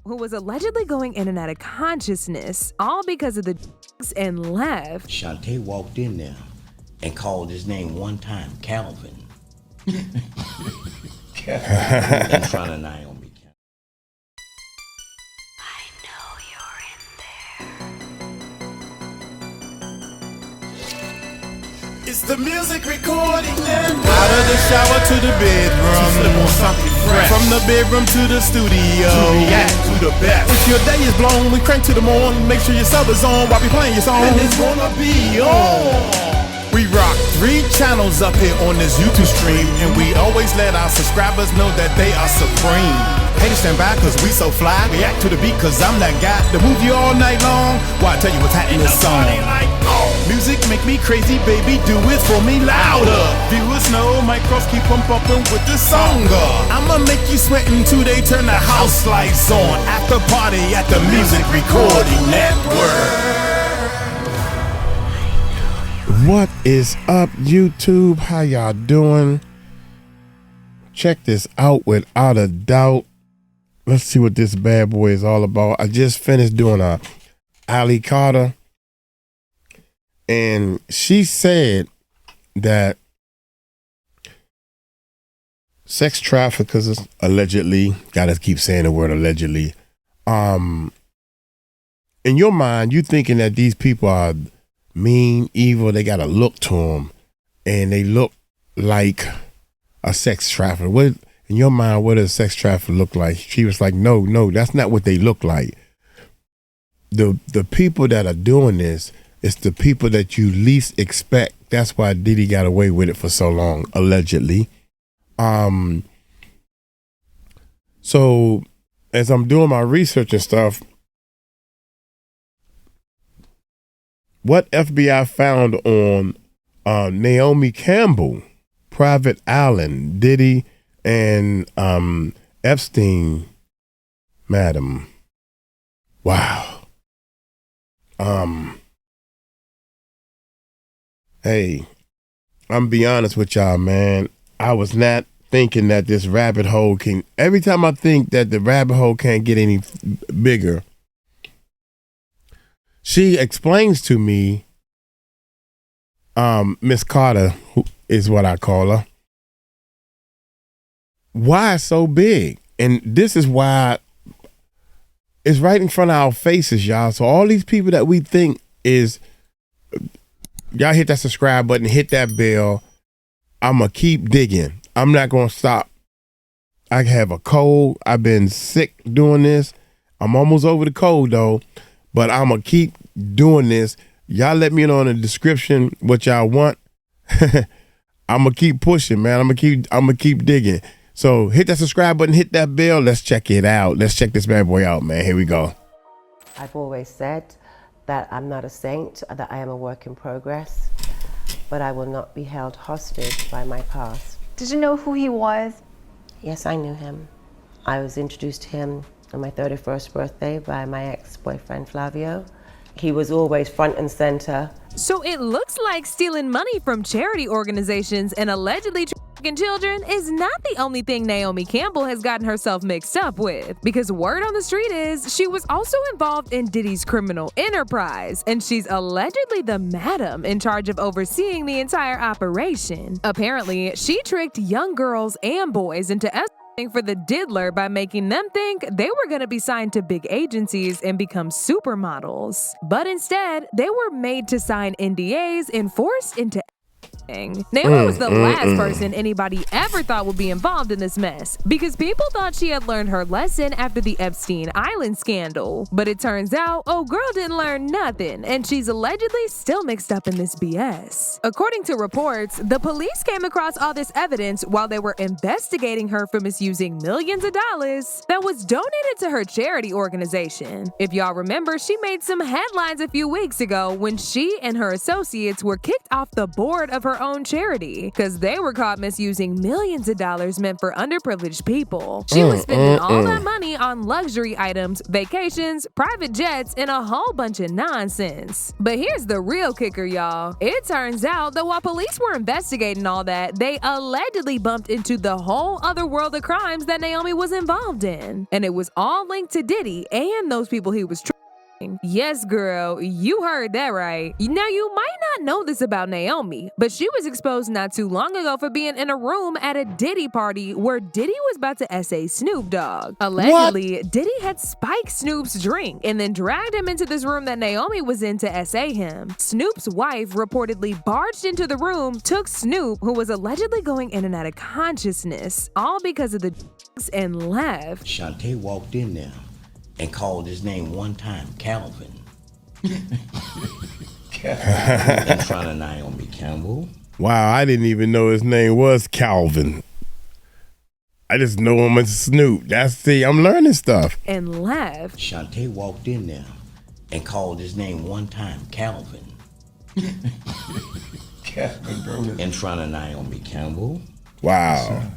who was allegedly going in and out of consciousness, all because of the drugs, and left. Shantae walked in there and called his name one time, Calvin. In front of Naomi Campbell. I know you're in there. It's the music recording network. Out of the shower to the bedroom, slip on something fresh. From the bedroom to the studio, to react to the best. If your day is blown, we crank to the morning. Make sure your sub is on while we playing your song. And it's gonna be on. We rock 3 channels up here on this YouTube stream, and we always let our subscribers know that they are supreme. Haters stand by cause we so fly, react to the beat cause I'm that guy to move you all night long. Why I tell you what's happening in the song. Music make me crazy, baby, do it for me louder. Viewers know micros keep on bumping with the song. I'ma make you sweat until they turn the house lights on. After party at the Music Recording Network. What is up, YouTube? How y'all doing? Check this out without a doubt. Let's see what this bad boy is all about. I just finished doing a Ali Carter, and she said that sex traffickers allegedly, gotta keep saying the word allegedly, in your mind, you thinking that these people are mean, evil, they got a look to them, and they look like a sex trafficker. What in your mind, what does a sex trafficker look like? She was like, no, that's not what they look like. The people that are doing this, it's the people that you least expect. That's why Diddy got away with it for so long, allegedly. So as I'm doing my research and stuff, what FBI found on Naomi Campbell, Private Allen, Diddy, and Epstein, madam. Wow. Hey, I'm be honest with y'all, man. I was not thinking that this rabbit hole can. Every time I think that the rabbit hole can't get any bigger, she explains to me, Miss Carter, who is what I call her, why it's so big. And this is why it's right in front of our faces, y'all. So all these people that we think is, y'all hit that subscribe button, hit that bell. I'm going to keep digging. I'm not going to stop. I have a cold. I've been sick doing this. I'm almost over the cold though. But I'm going to keep doing this. Y'all let me know in the description what y'all want. I'm going to keep pushing, man. I'm going to keep digging. So hit that subscribe button, hit that bell. Let's check it out. Let's check this bad boy out, man. Here we go. I've always said that I'm not a saint, that I am a work in progress, but I will not be held hostage by my past. Did you know who he was? Yes, I knew him. I was introduced to him on my 31st birthday by my ex-boyfriend Flavio. He was always front and center. So it looks like stealing money from charity organizations and allegedly trafficking children is not the only thing Naomi Campbell has gotten herself mixed up with. Because word on the street is she was also involved in Diddy's criminal enterprise, and she's allegedly the madam in charge of overseeing the entire operation. Apparently, she tricked young girls and boys into for the diddler by making them think they were going to be signed to big agencies and become supermodels. But instead, they were made to sign NDAs and forced into Naomi was the last person anybody ever thought would be involved in this mess, because people thought she had learned her lesson after the Epstein Island scandal. But it turns out, oh girl didn't learn nothing, and she's allegedly still mixed up in this BS. According to reports, the police came across all this evidence while they were investigating her for misusing millions of dollars that was donated to her charity organization. If y'all remember, she made some headlines a few weeks ago when she and her associates were kicked off the board of her her own charity because they were caught misusing millions of dollars meant for underprivileged people. She was spending all that money on luxury items, vacations, private jets, and a whole bunch of nonsense. But here's the real kicker, y'all. It turns out that while police were investigating all that, they allegedly bumped into the whole other world of crimes that Naomi was involved in. And it was all linked to Diddy and those people he was Yes, girl, you heard that right. Now, you might not know this about Naomi, but she was exposed not too long ago for being in a room at a Diddy party where Diddy was about to essay Snoop Dogg. Allegedly, Diddy had spiked Snoop's drink and then dragged him into this room that Naomi was in to essay him. Snoop's wife reportedly barged into the room, took Snoop, who was allegedly going in and out of consciousness, all because of the and left. Shantae walked in there and called his name one time, Calvin. In front of Naomi Campbell. Wow, I didn't even know his name was Calvin. I just know him as Snoop. I'm learning stuff. And left. Shantae walked in there and called his name one time, Calvin. In front of Naomi Campbell. Wow.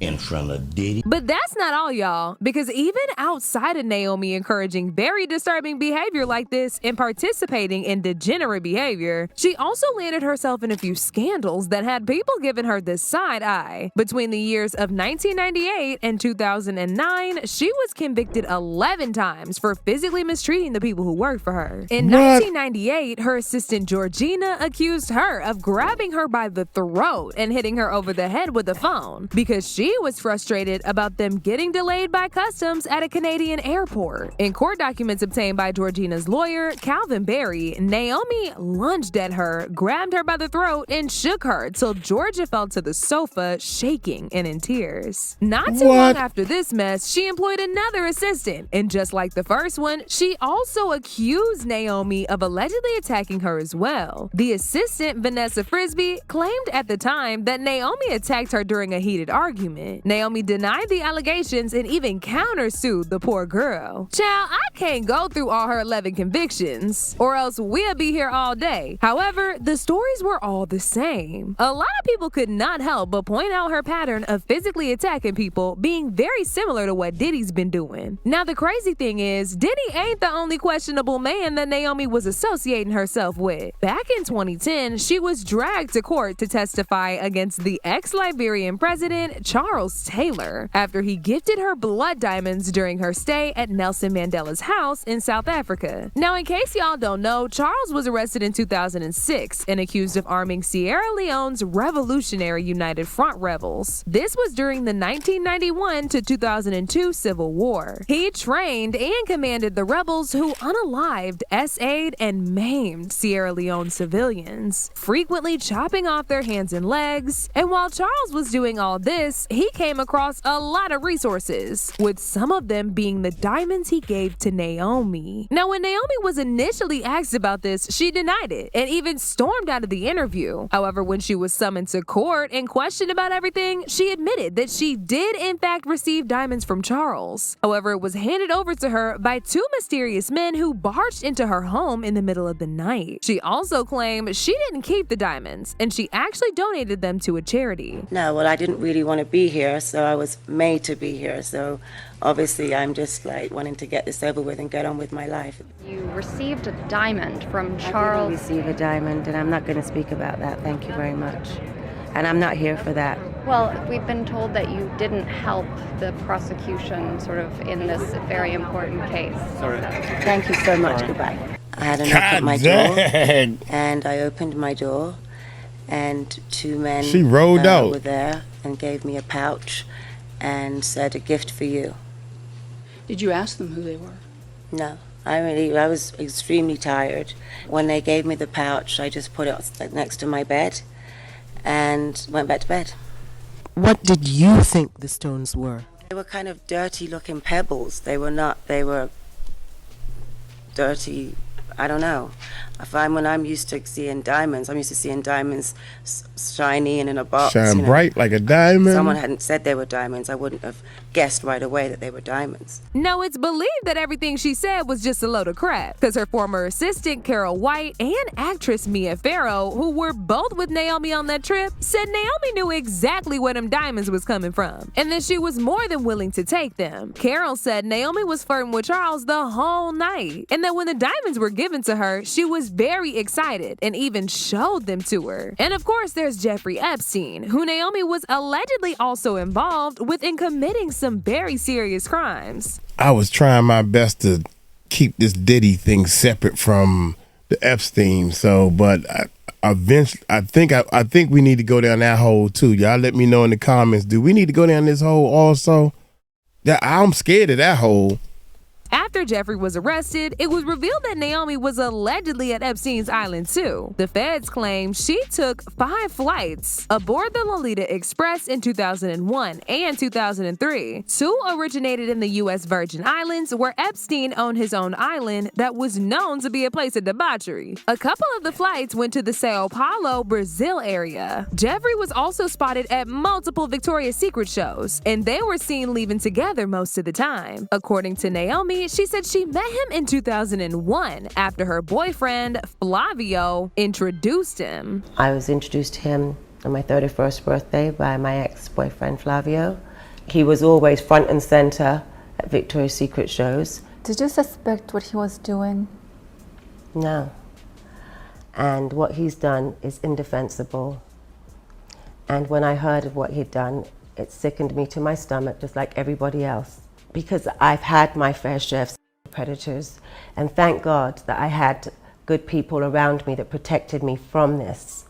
In front of Diddy. But that's not all, y'all, because even outside of Naomi encouraging very disturbing behavior like this and participating in degenerate behavior, she also landed herself in a few scandals that had people giving her the side eye. Between the years of 1998 and 2009, she was convicted 11 times for physically mistreating the people who worked for her. In 1998, her assistant Georgina accused her of grabbing her by the throat and hitting her over the head with a phone because she was frustrated about them getting delayed by customs at a Canadian airport. In court documents obtained by Georgina's lawyer, Calvin Berry, Naomi lunged at her, grabbed her by the throat, and shook her till Georgia fell to the sofa, shaking and in tears. Not too long after this mess, she employed another assistant, and just like the first one, she also accused Naomi of allegedly attacking her as well. The assistant, Vanessa Frisbee, claimed at the time that Naomi attacked her during a heated argument. Naomi denied the allegations and even countersued the poor girl. Child, I can't go through all her 11 convictions, or else we'll be here all day. However, the stories were all the same. A lot of people could not help but point out her pattern of physically attacking people being very similar to what Diddy's been doing. Now, the crazy thing is, Diddy ain't the only questionable man that Naomi was associating herself with. Back in 2010, she was dragged to court to testify against the ex-Liberian president, Charles Taylor, after he gifted her blood diamonds during her stay at Nelson Mandela's house in South Africa. Now, in case y'all don't know, Charles was arrested in 2006 and accused of arming Sierra Leone's Revolutionary United Front rebels. This was during the 1991 to 2002 Civil War. He trained and commanded the rebels who unalived, essayed, and maimed Sierra Leone civilians, frequently chopping off their hands and legs. And while Charles was doing all this, he came across a lot of resources, with some of them being the diamonds he gave to Naomi. Now, when Naomi was initially asked about this, she denied it and even stormed out of the interview. However, when she was summoned to court and questioned about everything, she admitted that she did in fact receive diamonds from Charles. However, it was handed over to her by two mysterious men who barged into her home in the middle of the night. She also claimed she didn't keep the diamonds, and she actually donated them to a charity. No, well, I didn't really want to be here, so I was made to be here. So obviously I'm just like wanting to get this over with and get on with my life. You received a diamond from I Charles. didn't receive a diamond, and I'm not going to speak about that. Thank you very much. And I'm not here for that. Well, we've been told that you didn't help the prosecution sort of in this very important case. Sorry. Thank you so much. Goodbye. I had a knock at my door, and I opened my door, and two men were there and gave me a pouch and said, "A gift for you." Did you ask them who they were? No. I was extremely tired. When they gave me the pouch, I just put it next to my bed and went back to bed. What did you think the stones were? They were kind of dirty looking pebbles. They were dirty, I don't know. When I'm used to seeing diamonds, I'm used to seeing diamonds shiny and in a box. Shine bright like a diamond. If someone hadn't said they were diamonds, I wouldn't have guessed right away that they were diamonds. No, it's believed that everything she said was just a load of crap, because her former assistant, Carol White, and actress Mia Farrow, who were both with Naomi on that trip, said Naomi knew exactly where them diamonds was coming from, and that she was more than willing to take them. Carol said Naomi was flirting with Charles the whole night, and that when the diamonds were given to her, she was very excited and even showed them to her. And of course, there's Jeffrey Epstein, who Naomi was allegedly also involved with in committing some very serious crimes. I was trying my best to keep this Diddy thing separate from the Epstein, but eventually, I think we need to go down that hole too. Y'all let me know in the comments. Do we need to go down this hole also? Yeah, I'm scared of that hole. After Jeffrey was arrested, it was revealed that Naomi was allegedly at Epstein's Island too. The feds claim she took 5 flights aboard the Lolita Express in 2001 and 2003. 2 originated in the U.S. Virgin Islands, where Epstein owned his own island that was known to be a place of debauchery. A couple of the flights went to the Sao Paulo, Brazil area. Jeffrey was also spotted at multiple Victoria's Secret shows, and they were seen leaving together most of the time. According to Naomi, she said she met him in 2001 after her boyfriend, Flavio, introduced him. I was introduced to him on my 31st birthday by my ex-boyfriend, Flavio. He was always front and center at Victoria's Secret shows. Did you suspect what he was doing? No. And what he's done is indefensible. And when I heard of what he'd done, it sickened me to my stomach, just like everybody else. Because I've had my fair share of predators, and thank God that I had good people around me that protected me from this.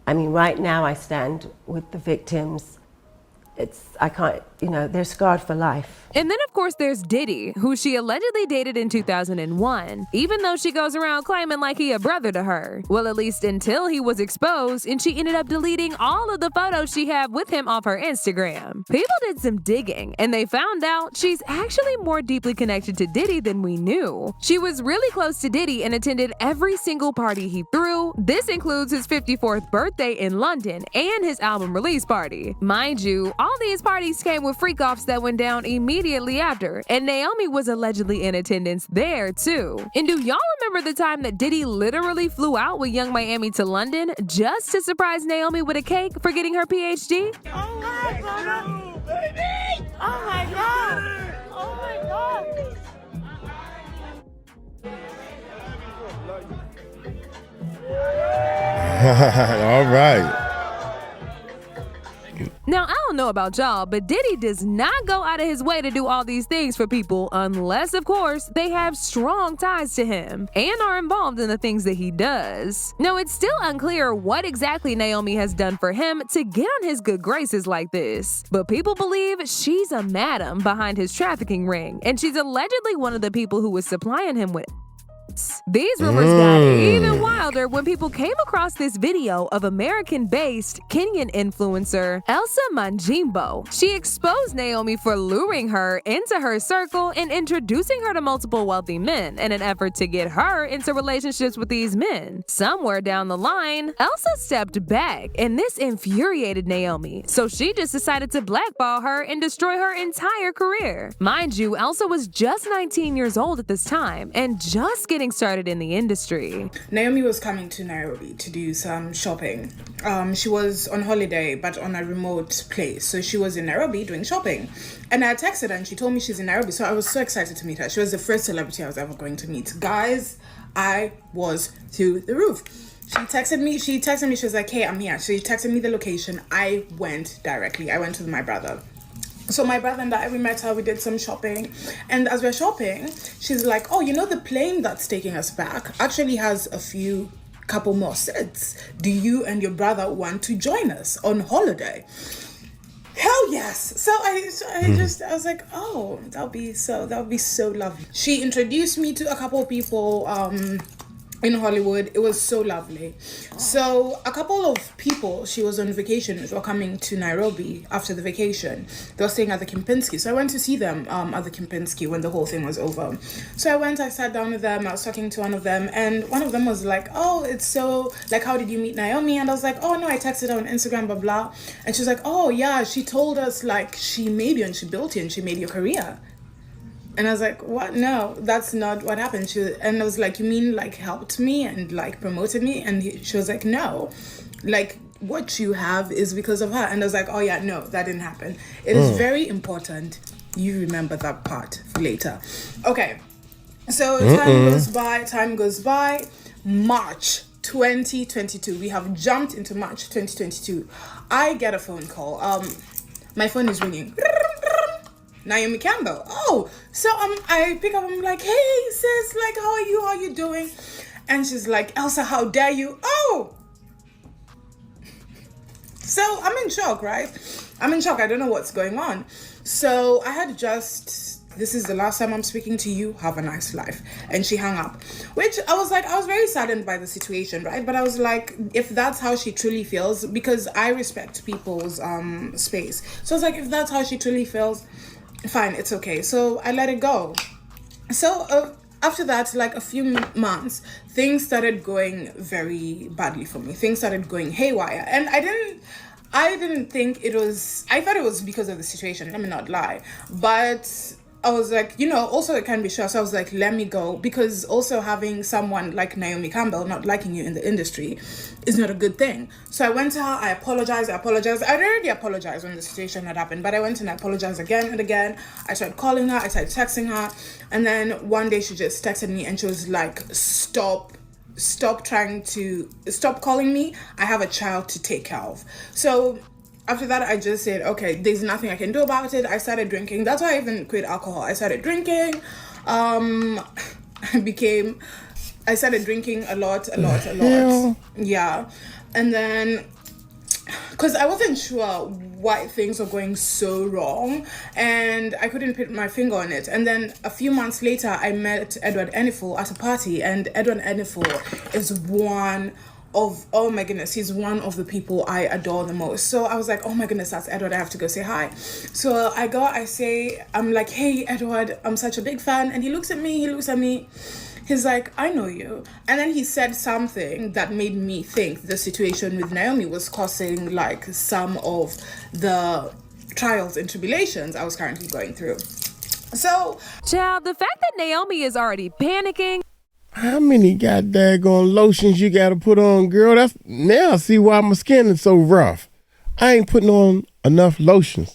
I mean, right now I stand with the victims. They're scarred for life. And then, of course, there's Diddy, who she allegedly dated in 2001, even though she goes around claiming like he a brother to her. Well, at least until he was exposed, and she ended up deleting all of the photos she had with him off her Instagram. People did some digging, and they found out she's actually more deeply connected to Diddy than we knew. She was really close to Diddy and attended every single party he threw. This includes his 54th birthday in London and his album release party. Mind you, all these parties came with freak-offs that went down immediately after, and Naomi was allegedly in attendance there too. And do y'all remember the time that Diddy literally flew out with Young Miami to London just to surprise Naomi with a cake for getting her PhD? Oh my God, baby! Oh my God! Oh my God! All right. Now, I don't know about y'all, but Diddy does not go out of his way to do all these things for people unless, of course, they have strong ties to him and are involved in the things that he does. Now, it's still unclear what exactly Naomi has done for him to get on his good graces like this, but people believe she's a madam behind his trafficking ring, and she's allegedly one of the people who was supplying him with. These rumors got even wilder when people came across this video of American-based Kenyan influencer Elsa Manjimbo. She exposed Naomi for luring her into her circle and introducing her to multiple wealthy men in an effort to get her into relationships with these men. Somewhere down the line, Elsa stepped back, and this infuriated Naomi, so she just decided to blackball her and destroy her entire career. Mind you, Elsa was just 19 years old at this time and just getting started in the industry. Naomi was coming to Nairobi to do some shopping. She was on holiday, but on a remote place. So she was in Nairobi doing shopping. And I texted her and she told me she's in Nairobi. So I was so excited to meet her. She was the first celebrity I was ever going to meet. Guys, I was through the roof. She texted me, she was like, hey, I'm here. She texted me the location. I went directly. I went with my brother. So my brother and I, we met her, we did some shopping. And as we're shopping, she's like, oh, you know, the plane that's taking us back actually has a couple more seats. Do you and your brother want to join us on holiday? Hell yes. So I was like, oh, that would be so lovely. She introduced me to a couple of people. in Hollywood. It was so lovely. So a couple of people she was on vacation with were coming to Nairobi after the vacation. They were staying at the Kempinski. So I went to see them at the Kempinski when the whole thing was over. So I sat down with them. I was talking to one of them, and one of them was like, oh, it's so, like, how did you meet Naomi? And I was like, oh, no, I texted her on Instagram, blah, blah. And she was like, oh, yeah, she told us, like, she made you and she built you and she made your career. And I was like, what? No, that's not what happened. And I was like, you mean like helped me and like promoted me? And she was like, no, like what you have is because of her. And I was like, oh yeah, no, that didn't happen. It is very important you remember that part for later. Okay, so time goes by. March 2022. We have jumped into March 2022. I get a phone call. My phone is ringing. Naomi Campbell. Oh, so I pick up, I'm like, hey sis, like, how are you doing? And she's like, Elsa, how dare you? Oh, so I'm in shock, right? I'm in shock. I don't know what's going on. So I had this is the last time I'm speaking to you, have a nice life. And she hung up, which I was very saddened by the situation, right? But I was like, if that's how she truly feels, because I respect people's space. So I was like, if that's how she truly feels, fine, it's okay. So I let it go. So after that, like a few months, things started going very badly for me. Things started going haywire. And I didn't think it was, I thought it was because of the situation, let me not lie. But I was like, also it can be sure. So I was like, let me go. Because also having someone like Naomi Campbell not liking you in the industry is not a good thing. So I went to her, I apologized. I'd already apologized when the situation had happened, but I went and I apologized again and again. I started calling her, I started texting her. And then one day she just texted me and she was like, stop calling me. I have a child to take care of. So after that, I just said, okay, there's nothing I can do about it. I started drinking. That's why I even quit alcohol. I started drinking. I started drinking a lot. Yeah. And then, because I wasn't sure why things were going so wrong and I couldn't put my finger on it. And then a few months later, I met Edward Enifel at a party, and Edward Enifel is oh my goodness, he's one of the people I adore the most. So I was like, oh my goodness, that's Edward, I have to go say hi. So I'm like, hey Edward, I'm such a big fan. And he looks at me, he's like, I know you. And then he said something that made me think the situation with Naomi was causing like some of the trials and tribulations I was currently going through. So, child, the fact that Naomi is already panicking. How many goddamn lotions you gotta put on, girl? Now I see why my skin is so rough. I ain't putting on enough lotions.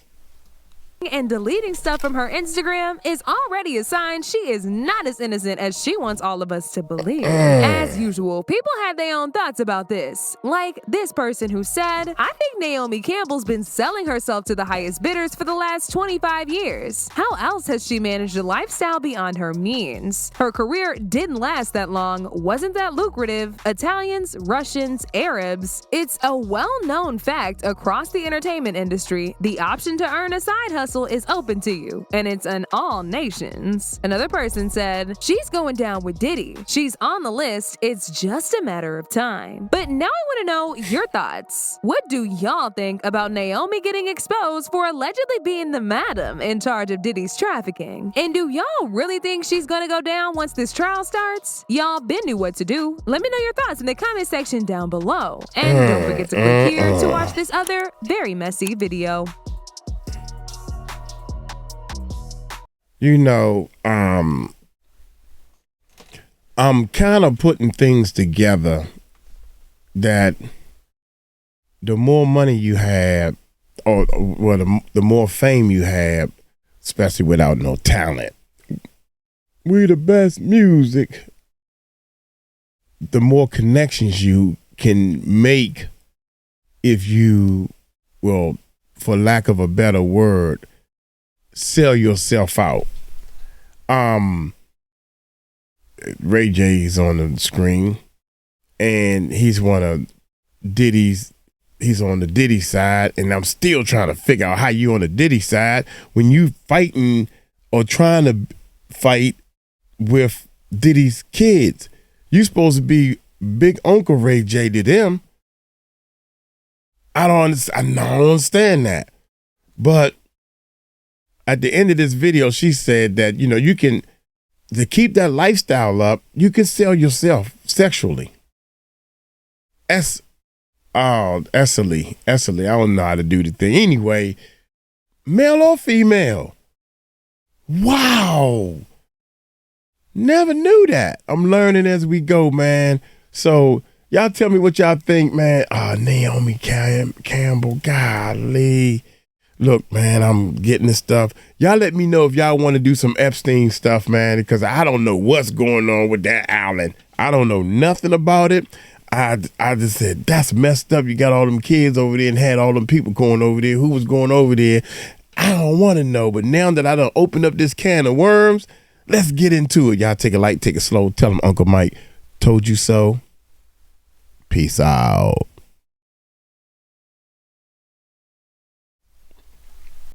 And deleting stuff from her Instagram is already a sign she is not as innocent as she wants all of us to believe. As usual, people had their own thoughts about this. Like this person who said, I think Naomi Campbell's been selling herself to the highest bidders for the last 25 years. How else has she managed a lifestyle beyond her means? Her career didn't last that long, wasn't that lucrative. Italians, Russians, Arabs. It's a well-known fact across the entertainment industry, the option to earn a side hustle is open to you, and it's in all nations. Another person said, she's going down with Diddy. She's on the list. It's just a matter of time. But now I want to know your thoughts. What do y'all think about Naomi getting exposed for allegedly being the madam in charge of Diddy's trafficking? And do y'all really think she's gonna go down once this trial starts? Y'all been knew what to do. Let me know your thoughts in the comment section down below. And don't forget to click here to watch this other very messy video. I'm kind of putting things together that the more money you have, or the more fame you have, especially without no talent, we the best music, the more connections you can make if you, well, for lack of a better word, sell yourself out. Ray J's on the screen, and he's one of Diddy's. He's on the Diddy side, and I'm still trying to figure out how you on the Diddy side when you fighting or trying to fight with Diddy's kids. You supposed to be big Uncle Ray J to them. I don't understand that. But at the end of this video, she said that, you can, to keep that lifestyle up, you can sell yourself sexually. Essily. I don't know how to do the thing. Anyway, male or female. Wow. Never knew that. I'm learning as we go, man. So y'all tell me what y'all think, man. Naomi Campbell, golly. Look, man, I'm getting this stuff. Y'all let me know if y'all want to do some Epstein stuff, man, because I don't know what's going on with that island. I don't know nothing about it. I just said, that's messed up. You got all them kids over there and had all them people going over there. Who was going over there? I don't want to know. But now that I done opened up this can of worms, let's get into it. Y'all take it light, take it slow. Tell them Uncle Mike told you so. Peace out.